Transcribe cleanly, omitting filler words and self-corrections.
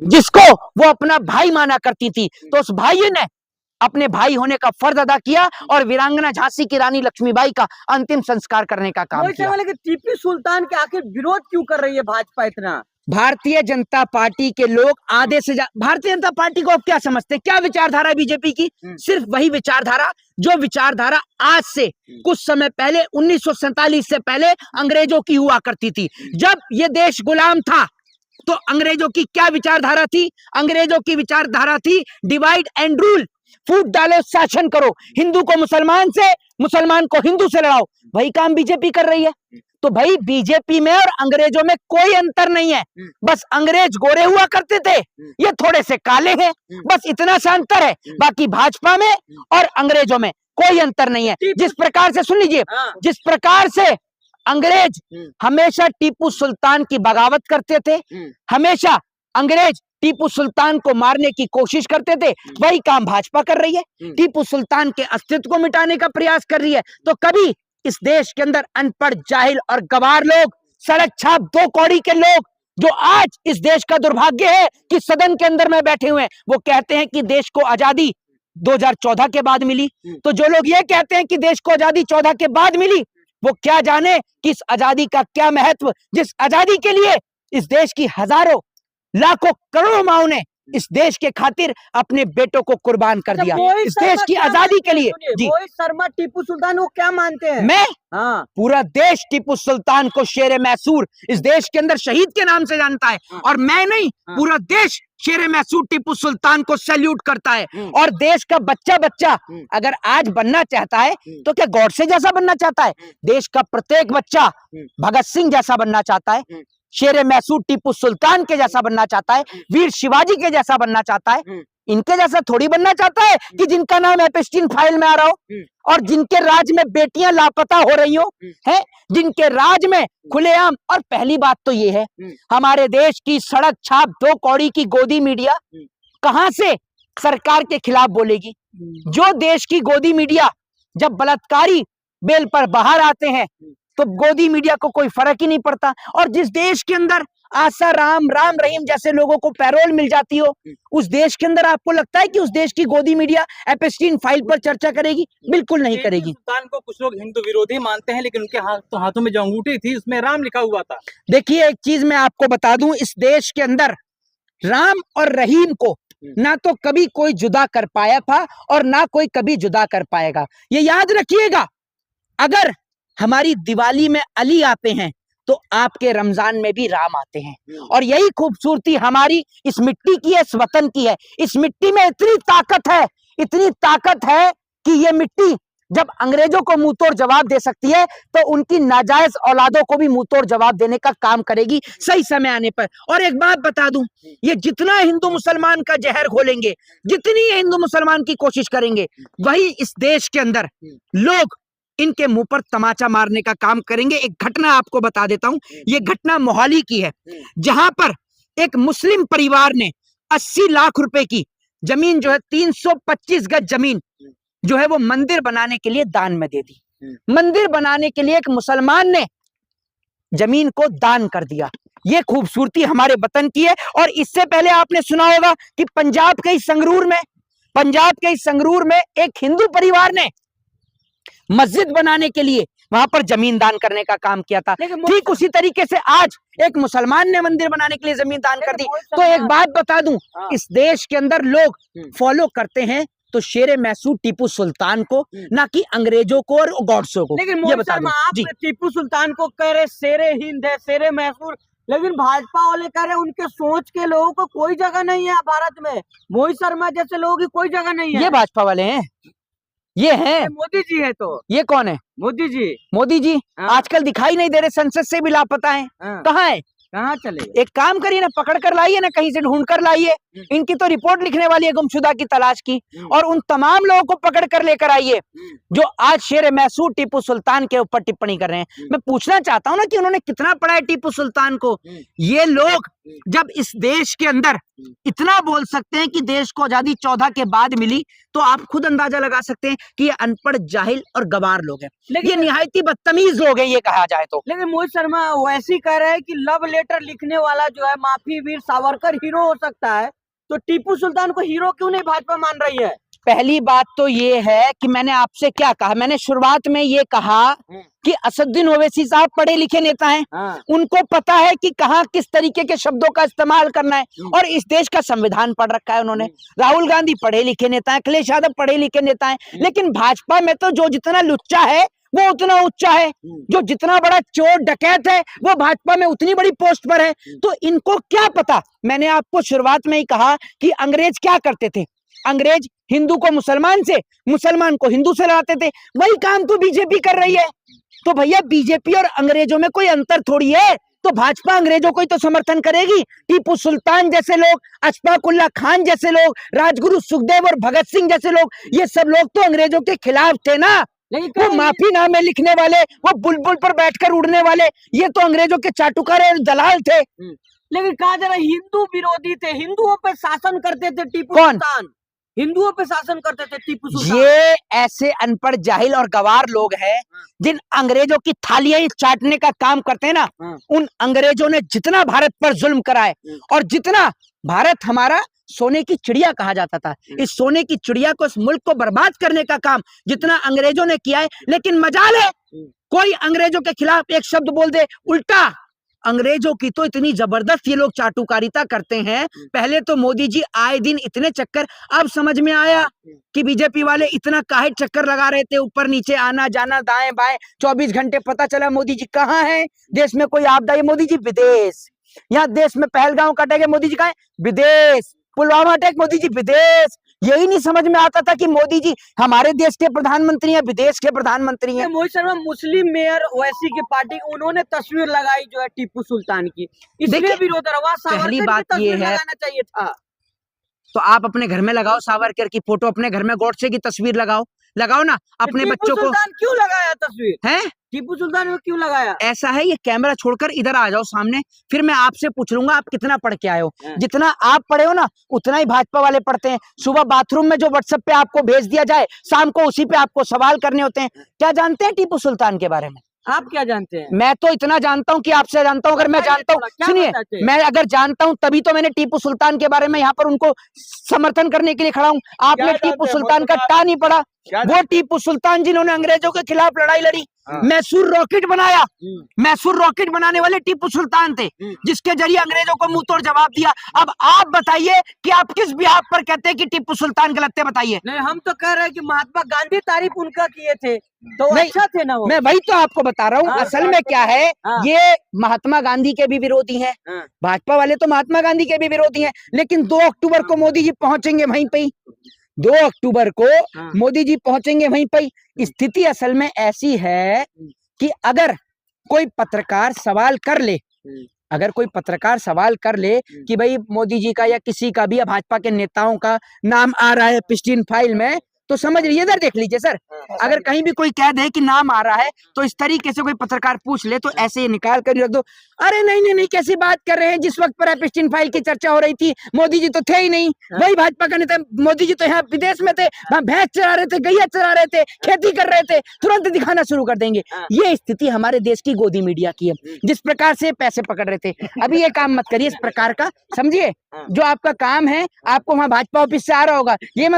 जिसको वो अपना भाई माना करती थी, तो उस भाई ने अपने भाई होने का फर्ज अदा किया और वीरांगना झांसी की रानी लक्ष्मीबाई का अंतिम संस्कार करने का काम किया। टीपू सुल्तान के आखिर विरोध क्यों कर रही है भाजपा इतना? भारतीय जनता पार्टी के लोग आधे से भारतीय जनता पार्टी को अब क्या समझते हैं? क्या विचारधारा है बीजेपी की? सिर्फ वही विचारधारा जो विचारधारा आज से कुछ समय पहले 1947 से पहले अंग्रेजों की हुआ करती थी। जब ये देश गुलाम था तो अंग्रेजों की क्या विचारधारा थी? अंग्रेजों की विचारधारा थी डिवाइड एंड रूल, फूट डालो शासन करो, हिंदू को मुसलमान से, मुसलमान को हिंदू से लड़ाओ। वही काम बीजेपी कर रही है। तो भाई बीजेपी में और अंग्रेजों में कोई अंतर नहीं है, बस अंग्रेज गोरे हुआ करते थे, ये थोड़े से काले हैं, बस इतना सा अंतर है। बाकी भाजपा में और अंग्रेजों में कोई अंतर नहीं है। जिस प्रकार से सुन लीजिए, जिस प्रकार से अंग्रेज हमेशा टीपू सुल्तान की बगावत करते थे, हमेशा अंग्रेज टीपू सुल्तान को मारने की कोशिश करते थे, वही काम भाजपा कर रही है। टीपू सुल्तान के अस्तित्व को मिटाने का प्रयास कर रही है। तो कभी इस देश के अंदर अनपढ़, जाहिल और गवार लोग, सड़क छाप दो कौड़ी के लोग, जो आज इस देश का दुर्भाग्य है कि सदन के अंदर में बैठे हुए हैं, वो कहते हैं कि देश को आजादी 2014 के बाद मिली। तो जो लोग ये कहते हैं कि देश को आजादी 14 के बाद मिली, वो क्या जाने कि इस आजादी का क्या महत्व, जिस आजादी के लिए इस देश की हजारों लाखों करोड़ों माओ ने इस देश के खातिर अपने बेटों को कुर्बान कर दिया, इस देश की आजादी के लिए। जी, मोहित शर्मा टीपू सुल्तान को क्या मानते हैं? मैं पूरा देश टीपू सुल्तान को शेर मैसूर इस देश के अंदर शहीद के नाम से जानता है, और मैं नहीं, पूरा देश शेर मैसूर टीपू सुल्तान को सैल्यूट करता है। और देश का बच्चा बच्चा अगर आज बनना चाहता है तो क्या गॉडसे जैसा बनना चाहता है? देश का प्रत्येक बच्चा भगत सिंह जैसा बनना चाहता है, शेर मैसूर टीपू सुल्तान के जैसा बनना चाहता है, वीर शिवाजी के जैसा बनना चाहता है। इनके जैसा थोड़ी बनना चाहता है कि जिनका नाम एपिस्टीन फाइल में आ रहा हो, और जिनके राज में बेटियां लापता हो रही हो, हैं, जिनके राज में खुलेआम। और पहली बात तो ये है, हमारे देश की सड़क छाप दो कौड़ी की गोदी मीडिया कहां से सरकार के खिलाफ बोलेगी? जो देश की गोदी मीडिया जब बलात्कारी बेल पर बाहर आते हैं तो गोदी मीडिया को कोई फर्क ही नहीं पड़ता, और जिस देश के अंदर आशा राम, राम रहीम जैसे लोगों को पैरोल मिल जाती हो, उस देश के अंदर आपको लगता है कि उस देश की गोदी मीडिया एपिस्टीन फाइल पर चर्चा करेगी? बिल्कुल नहीं करेगी। सुल्तान को कुछ लोग हिंदू विरोधी मानते हैं, लेकिन उनके हाथों में जो अंगूठी थी उसमें राम लिखा हुआ था। देखिए, एक चीज मैं आपको बता दूं, इस देश के अंदर राम और रहीम को ना तो कभी कोई जुदा कर पाया था और ना कोई कभी जुदा कर पाएगा। ये याद रखिएगा, अगर हमारी दिवाली में अली आते हैं तो आपके रमजान में भी राम आते हैं। और यही खूबसूरती हमारी इस मिट्टी की है, इस वतन की है। इस मिट्टी में इतनी ताकत है, इतनी ताकत है कि ये मिट्टी जब अंग्रेजों को मुंह तोड़ जवाब दे सकती है तो उनकी नाजायज औलादों को भी मुंह तोड़ जवाब देने का काम करेगी सही समय आने पर। और एक बात बता दूं, ये जितना हिंदू मुसलमान का जहर घोलेंगे, जितनी हिंदू मुसलमान की कोशिश करेंगे, वही इस देश के अंदर लोग इनके मुंह पर तमाचा मारने का काम करेंगे। एक घटना आपको बता देता हूं, ये घटना मोहाली की है, जहां पर एक मुस्लिम परिवार ने 80 लाख रुपए की जमीन जो है, 325 गज जमीन जो है, वो मंदिर बनाने के लिए दान में दे दी। मंदिर बनाने के लिए एक मुसलमान ने जमीन को दान कर दिया। ये खूबसूरती हमारे वतन की है। और इससे पहले आपने सुना होगा कि पंजाब के संगरूर में एक हिंदू परिवार ने मस्जिद बनाने के लिए वहां पर जमीन दान करने का काम किया था। ठीक उसी तरीके से आज एक मुसलमान ने मंदिर बनाने के लिए जमीन दान कर दी। तो एक बात बता दूं, इस देश के अंदर लोग फॉलो करते हैं तो शेर मैसूर टीपू सुल्तान को, ना कि अंग्रेजों को और गॉडसे को। लेकिन ये बता दूं, आप टीपू सुल्तान को कह रहे शेरे हिंद है, शेरे मैसूर, लेकिन भाजपा वाले कह रहे उनके सोच के लोगों को कोई जगह नहीं है भारत में। मोहित शर्मा जैसे लोगों की कोई जगह नहीं है। ये भाजपा वाले हैं, ये हैं। मोदी जी है तो ये कौन है? मोदी जी आजकल दिखाई नहीं दे रहे, संसद से भी लापता है। कहाँ है? कहाँ चले? एक काम करिए ना, पकड़ कर लाइए ना, कहीं से ढूंढ कर लाइए। इनकी तो रिपोर्ट लिखने वाली है गुमशुदा की तलाश की, और उन तमाम लोगों को पकड़ कर लेकर आइए जो आज शेर मैसूर टीपू सुल्तान के ऊपर टिप्पणी कर रहे हैं। मैं पूछना चाहता हूं ना कि उन्होंने कितना पढ़ा है टीपू सुल्तान को। ये लोग जब इस देश के अंदर इतना बोल सकते हैं कि देश को आजादी 14 के बाद मिली, तो आप खुद अंदाजा लगा सकते हैं कि ये अनपढ़, जाहिल और गवार लोग हैं। लेकिन ये निहायती बदतमीज लोग हैं, ये कहा जाए तो। लेकिन मोहित शर्मा वैसे ही कह रहे हैं कि लव लेटर लिखने वाला जो है माफी वीर सावरकर हीरो हो सकता है, तो टीपू सुल्तान को हीरो क्यों नहीं भाजपा मान रही है? पहली बात तो ये है कि मैंने आपसे क्या कहा, मैंने शुरुआत में ये कहा कि असदुद्दीन ओवैसी साहब पढ़े लिखे नेता हैं, उनको पता है कि कहाँ किस तरीके के शब्दों का इस्तेमाल करना है, और इस देश का संविधान पढ़ रखा है उन्होंने। राहुल गांधी पढ़े लिखे नेता है, अखिलेश यादव पढ़े लिखे नेता है, लेकिन भाजपा में तो जो जितना लुच्चा है वो उतना उच्चा है, जो जितना बड़ा चोर डकैत है वो भाजपा में उतनी बड़ी पोस्ट पर है। तो इनको क्या पता। मैंने आपको शुरुआत में ही कहा कि अंग्रेज क्या करते थे, अंग्रेज हिंदू को मुसलमान से, मुसलमान को हिंदू से लड़ाते थे, वही काम तो बीजेपी कर रही है। तो भैया बीजेपी और अंग्रेजों में कोई अंतर थोड़ी है, तो भाजपा अंग्रेजों को ही तो समर्थन करेगी। टीपू सुल्तान जैसे लोग, अशफाक उल्लाह खान जैसे लोग, राजगुरु सुखदेव और भगत सिंह जैसे लोग, ये सब लोग तो अंग्रेजों के खिलाफ थे ना। वो माफीनामे लिखने वाले, वो बुलबुल पर बैठकर उड़ने वाले, ये तो अंग्रेजों के चाटुकार दलाल थे। लेकिन कहा जा रहा हिंदू विरोधी थे, हिंदुओं पे शासन करते थे टीपू कौन? सुल्तान, हिंदुओं पे शासन करते थे टीपू सुल्तान। ये ऐसे अनपढ़, जाहिल और गवार लोग हैं जिन अंग्रेजों की थालियां चाटने का काम करते हैं ना। उन अंग्रेजों ने जितना भारत पर जुल्म करा है, और जितना भारत हमारा सोने की चिड़िया कहा जाता था, इस सोने की चिड़िया को, इस मुल्क को बर्बाद करने का काम जितना अंग्रेजों ने किया है। लेकिन मजाल है कोई अंग्रेजों के खिलाफ एक शब्द बोल दे, उल्टा अंग्रेजों की तो इतनी जबरदस्त ये लोग चाटुकारिता करते हैं। पहले तो मोदी जी आए दिन इतने चक्कर, अब समझ में आया कि बीजेपी वाले इतना काहे चक्कर लगा रहे थे, ऊपर नीचे आना जाना, दाएं बाएं, 24 घंटे पता चला मोदी जी कहाँ हैं। देश में कोई आपदा है, मोदी जी विदेश। यहाँ देश में पहलगांव का अटैक है, मोदी जी कहाँ है, विदेश। पुलवामा अटैक, मोदी जी विदेश। यही नहीं समझ में आता था कि मोदी जी हमारे देश के प्रधानमंत्री हैं, विदेश के प्रधानमंत्री हैं। मोहित शर्मा, मुस्लिम मेयर ओवैसी की पार्टी, उन्होंने तस्वीर लगाई जो है टीपू सुल्तान की, इसलिए विरोध रहा। पहली बात ये है, लगाना चाहिए था। तो आप अपने घर में लगाओ सावरकर की फोटो, अपने घर में गोडसे की तस्वीर लगाओ ना, अपने बच्चों को। क्यों लगाया तस्वीर है टीपू सुल्तान को क्यों लगाया? ऐसा है, ये कैमरा छोड़कर इधर आ जाओ सामने, फिर मैं आपसे पूछ लूंगा आप कितना पढ़ के आए हो। जितना आप पढ़े हो ना उतना ही भाजपा वाले पढ़ते हैं। सुबह बाथरूम में जो व्हाट्सएप पे आपको भेज दिया जाए, शाम को उसी पे आपको सवाल करने होते हैं। क्या जानते हैं टीपू सुल्तान के बारे में? आप क्या जानते हैं? मैं तो इतना जानता हूँ कि आपसे जानता हूँ। अगर मैं जानता हूँ, सुनिए, मैं अगर जानता हूँ तभी तो मैंने टीपू सुल्तान के बारे में यहाँ पर उनको समर्थन करने के लिए खड़ा हूँ। आपने टीपू सुल्तान का टा नहीं पढ़ा। वो टीपू सुल्तान जिन्होंने अंग्रेजों के खिलाफ लड़ाई लड़ी, मैसूर रॉकेट बनाया, मैसूर रॉकेट बनाने वाले टीपू सुल्तान थे, जिसके जरिए अंग्रेजों को मुंह तोड़ जवाब दिया। अब आप बताइए कि आप किस बिहाफ पर कहते हैं कि टीपू सुल्तान गलत है, बताइए। नहीं, हम तो कह रहे हैं कि महात्मा गांधी तारीफ उनका किए थे, तो अच्छा थे ना वो। मैं वही तो आपको बता रहा हूँ। असल में क्या है, ये महात्मा गांधी के भी विरोधी हैं, भाजपा वाले तो महात्मा गांधी के भी विरोधी हैं। लेकिन 2 अक्टूबर को मोदी जी पहुंचेंगे वहीं पे, 2 अक्टूबर को मोदी जी पहुंचेंगे वहीं पर। स्थिति असल में ऐसी है कि अगर कोई पत्रकार सवाल कर ले, अगर कोई पत्रकार सवाल कर ले कि भाई मोदी जी का या किसी का भी, भाजपा के नेताओं का नाम आ रहा है प्रिस्टीन फाइल में, तो समझ लीजिए, इधर देख लीजिए सर, अगर कहीं भी कोई कह दे कि नाम आ रहा है, तो इस तरीके से कोई पत्रकार पूछ ले तो ऐसे ही निकाल कर रख दो। अरे नहीं नहीं, कैसी बात कर रहे हैं, जिस वक्त पर एप्स्टीन फाइल की चर्चा हो रही थी मोदी जी तो थे ही नहीं, वही भाजपा का नेता। मोदी जी तो यहाँ विदेश में थे, वहाँ भैंस चरा रहे थे, गैया चरा रहे थे, खेती कर रहे थे, तुरंत दिखाना शुरू कर देंगे। ये स्थिति हमारे देश की गोदी मीडिया की है, जिस प्रकार से पैसे पकड़ रहे थे। अभी ये काम मत करिए इस प्रकार का, समझिए। जो आपका काम है, आपको वहाँ भाजपा ऑफिस से आ रहा होगा, ये मत